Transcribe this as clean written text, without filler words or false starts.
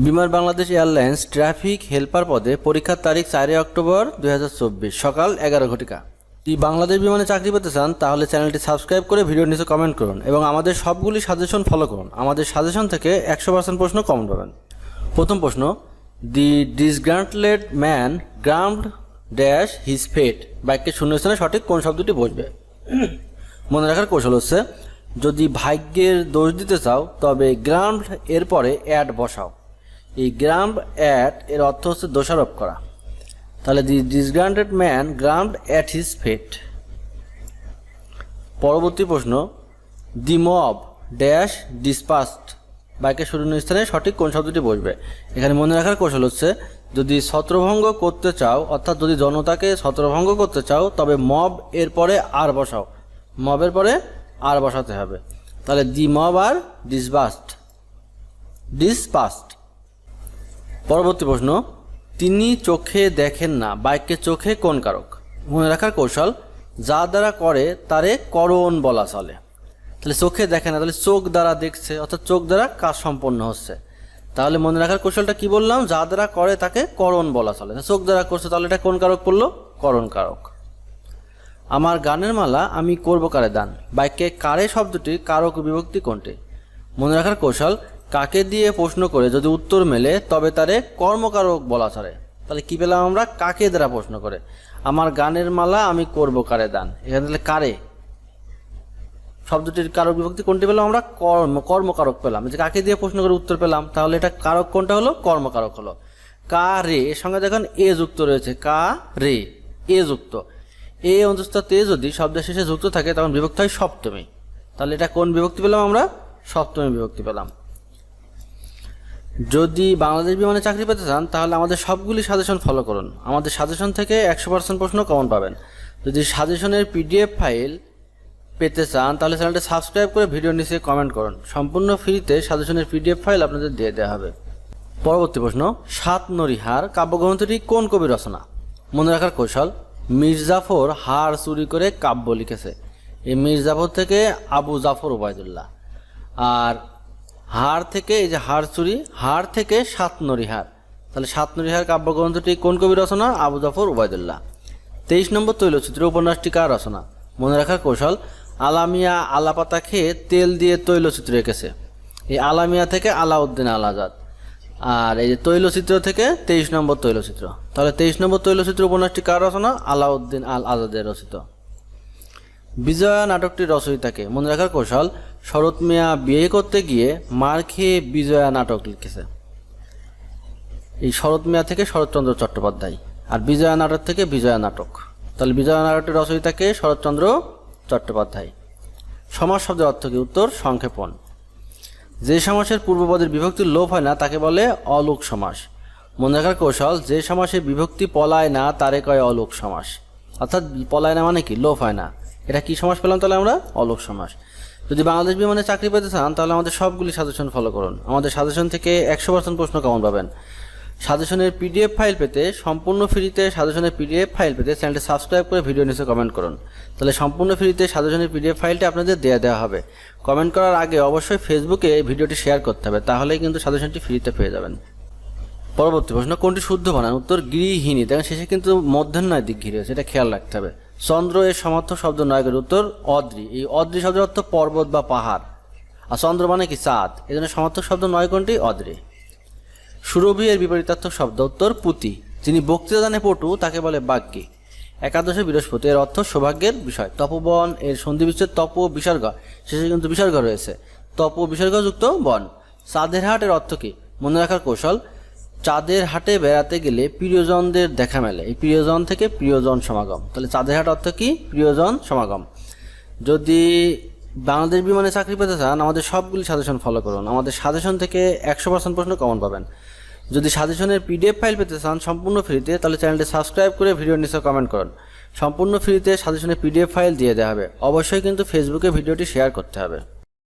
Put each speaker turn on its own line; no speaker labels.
বিমান Bangladesh airlines traffic helper পদে পরীক্ষার তারিখ 4 অক্টোবর 2024 সকাল 11 ঘটিকা। যদি বাংলাদেশ বিমানে চাকরি পেতে চান তাহলে চ্যানেলটি সাবস্ক্রাইব করে ভিডিওর নিচে কমেন্ট করুন এবং আমাদের সবগুলি সাজেশন ফলো করুন। আমাদের সাজেশন থেকে 100% প্রশ্ন কমন পাবেন। প্রথম প্রশ্ন, দি ডিসগ্রান্টলেড ম্যান গ্রাম্ড ড্যাশ হিজ ফেট বাক্যের শূন্যস্থানে সঠিক কোন শব্দটি বসবে? মনে রাখার কৌশল হচ্ছে, যদি ভাগ্যের দোষ দিতে চাও তবে গ্রাম্ড এর পরে অ্যাড বসাও। এই গ্রাম্ড অ্যাট এর অর্থ হচ্ছে দোষারোপ করা। তাহলে দি ডিসগ্রান্টেড ম্যান গ্রাম্ড অ্যাট হিজ ফেট। পরবর্তী প্রশ্ন, দি মব ড্যাশ ডিসপাসড বাক্যের শূন্যস্থানে সঠিক কোন শব্দটি বসবে? এখানে মনে রাখার কৌশল হচ্ছে, যদি ছত্রভঙ্গ করতে চাও অর্থাৎ যদি জনতাকে ছত্রভঙ্গ করতে চাও তবে মব এর পরে আর বসাও। মবের পরে আর বসাতে হবে। তাহলে দি মব আর ডিসপাসড। পরবর্তী প্রশ্ন, তিনি চোখে দেখেন না বাক্যে চোখে কোন কারক? মনে রাখার কৌশল, যা দ্বারা করে তারে করণ বলা চলে। তাহলে চোখে দেখে না, তাহলে চোখ দ্বারা দেখছে অর্থাৎ চোখ দ্বারা কাজ সম্পন্ন হচ্ছে। তাহলে মনে রাখার কৌশলটা কি বললাম, যা দ্বারা করে তাকে করণ বলা চলে। চোখ দ্বারা করছে, তাহলে এটা কোন কারক পড়লো? করণ কারক। আমার গানের মালা আমি করব কারে দান বাক্যে কারে শব্দটি কারক বিভক্তি কোনটি? মনে রাখার কৌশল, কাকে দিয়ে প্রশ্ন করে যদি উত্তর মেলে তবে তারে কর্মকারক বলা চলে। তাহলে কি পেলাম আমরা? কাকে দ্বারা প্রশ্ন করে। আমার গানের মালা আমি করব কারে দান, এখানে তাহলে কারে শব্দটির কারক বিভক্তি কোনটি পেলাম আমরা? কর্মকারক পেলাম। যে কাকে দিয়ে প্রশ্ন করে উত্তর পেলাম, তাহলে এটা কারক কোনটা হলো? কর্মকারক হলো। কা রে এর সঙ্গে দেখুন এ যুক্ত রয়েছে, কা রে এ যুক্ত। এ অন্তস্থতে যদি শব্দের শেষে যুক্ত থাকে তখন বিভক্তি হয় সপ্তমী। তাহলে এটা কোন বিভক্তি পেলাম আমরা? সপ্তমী বিভক্তি পেলাম। যদি বাংলাদেশ বিমানে চাকরি পেতে চান তাহলে আমাদের সবগুলি সাজেশন ফলো করুন। আমাদের সাজেশন থেকে 100% প্রশ্ন কমন পাবেন। যদি সাজেশনের পিডিএফ ফাইল পেতে চান তাহলে চ্যানেলটি সাবস্ক্রাইব করে ভিডিওর নিচে কমেন্ট করুন। সম্পূর্ণ ফ্রিতে সাজেশনের পিডিএফ ফাইল আপনাদের দিয়ে দেওয়া হবে। পরবর্তী প্রশ্ন, সাত নরিহার কাব্যগ্রন্থটি কোন কবি রচনা? মনে রাখার কৌশল, মির্জাফর হার চুরি করে কাব্য লিখেছে। এই মির্জাফর থেকে আবু জাফর ওবায়দুল্লাহ। আর হার থেকে এই যে হার চুরি, হার থেকে সাত নরিহার। তাহলে সাত নরিহার কাব্যগ্রন্থটি কোন কবি রচনা? আবু জাফর ওবায়দুল্লাহ। 23 নম্বর তৈলচিত্র উপন্যাসটি কার রচনা? মনে রাখার কৌশল, আলামিয়া আলাপাতা খেয়ে তেল দিয়ে তৈলচিত্র এঁকেছে। এই আলামিয়া থেকে আলাউদ্দিন আল আজাদ। আর এই যে তৈলচিত্র থেকে 23 নম্বর তৈলচিত্র। তাহলে 23 নম্বর তৈলচিত্র উপন্যাসটি কার রচনা? আলাউদ্দিন আল আজাদের রচিত। বিজয়া নাটকটির রচয়িতাকে? মনে রাখার কৌশল, শরৎ মিয়া বিয়ে করতে গিয়ে মার খেয়ে বিজয়া নাটক লিখেছে। এই শরৎ মিয়া থেকে শরৎচন্দ্র চট্টোপাধ্যায়, আর বিজয়া নাটক থেকে বিজয়া নাটক। তাহলে বিজয়া নাটকটির রচয়িতাকে? শরৎচন্দ্র চট্টোপাধ্যায়। সমাস শব্দের অর্থ কি? উত্তর সংক্ষেপণ। যে সমাসের পূর্বপদের বিভক্তির লোপ হয় না তাকে বলে অলোক সমাস। মনে রাখার কৌশল, যে সমাসে বিভক্তি পলায় না তারে কয় অলোক সমাস। অর্থাৎ পলায় না মানে কি? লোপ হয় না। এটা কি সমাস পেলাম? তাহলে আমরা অলোক সমাস। যদি বাংলাদেশ বিমানে চাকরি পেতে চান তাহলে আমাদের সবগুলি সাজেশন ফলো করুন। আমাদের সাজেশন থেকে 100% প্রশ্ন কমন পাবেন। সাজেশনের পিডিএফ ফাইল পেতে সম্পূর্ণ ফ্রিতে সাজেশনের পিডিএফ ফাইল পেতে চ্যানেলটি সাবস্ক্রাইব করে ভিডিও নিচে কমেন্ট করুন। তাহলে সম্পূর্ণ ফ্রিতে সাজেশনের পিডিএফ ফাইলটি আপনাদের দেওয়া হবে। কমেন্ট করার আগে অবশ্যই ফেসবুকে এই ভিডিওটি শেয়ার করতে হবে, তাহলেই কিন্তু সাজেশনটি ফ্রিতে পেয়ে যাবেন। পরবর্তী প্রশ্ন, কোনটি শুদ্ধ বানান? উত্তর গৃহিণী। দেখেন শেষে কিন্তু মধ্যাহ্নয় দিক ঘিরে আছে, এটা খেয়াল রাখতে হবে। চন্দ্র এর সমার্থক শব্দ নয়কের উত্তর অদ্রি। এই অদ্রি শব্দের অর্থ পর্বত বা পাহাড়, আর চন্দ্র মানে কি? চাঁদ। এই জন্য সমার্থক শব্দ নয় কোনটি? অদ্রি। সুরভি এর বিপরীতার্থক শব্দ উত্তর পুতি। যিনি বক্তৃতা দানে পটু তাকে বলে বাগ্যী। একাদশে বৃহস্পতি এর অর্থ সৌভাগ্যের বিষয়। তপবন এর সন্ধি বিচ্ছেদ তপ বিসর্গ, শেষে কিন্তু বিসর্গ রয়েছে। তপ বিসর্গযুক্ত বন। চাঁদের হাট এর অর্থ কি? মনে রাখার কৌশল, চাঁদের হাটে বেড়াতে গেলে প্রিয়জনদের দেখা মেলে। এই প্রিয়জন থেকে প্রিয়জন সমাগম। তাহলে চাঁদের হাট অর্থ কি? প্রিয়জন সমাগম। যদি বাংলাদেশ বিমানে চাকরি পেতে চান আমাদের সবগুলি সাজেশন ফলো করুন। আমাদের সাজেশন থেকে 100% প্রশ্ন কমন পাবেন। যদি সাজেশনের পিডিএফ ফাইল পেতে চান সম্পূর্ণ ফ্রিতে তাহলে চ্যানেলটি সাবস্ক্রাইব করে ভিডিওর নিচে কমেন্ট করুন। সম্পূর্ণ ফ্রিতে সাজেশনের পিডিএফ ফাইল দিয়ে দেওয়া হবে। অবশ্যই কিন্তু ফেসবুকে ভিডিওটি শেয়ার করতে হবে।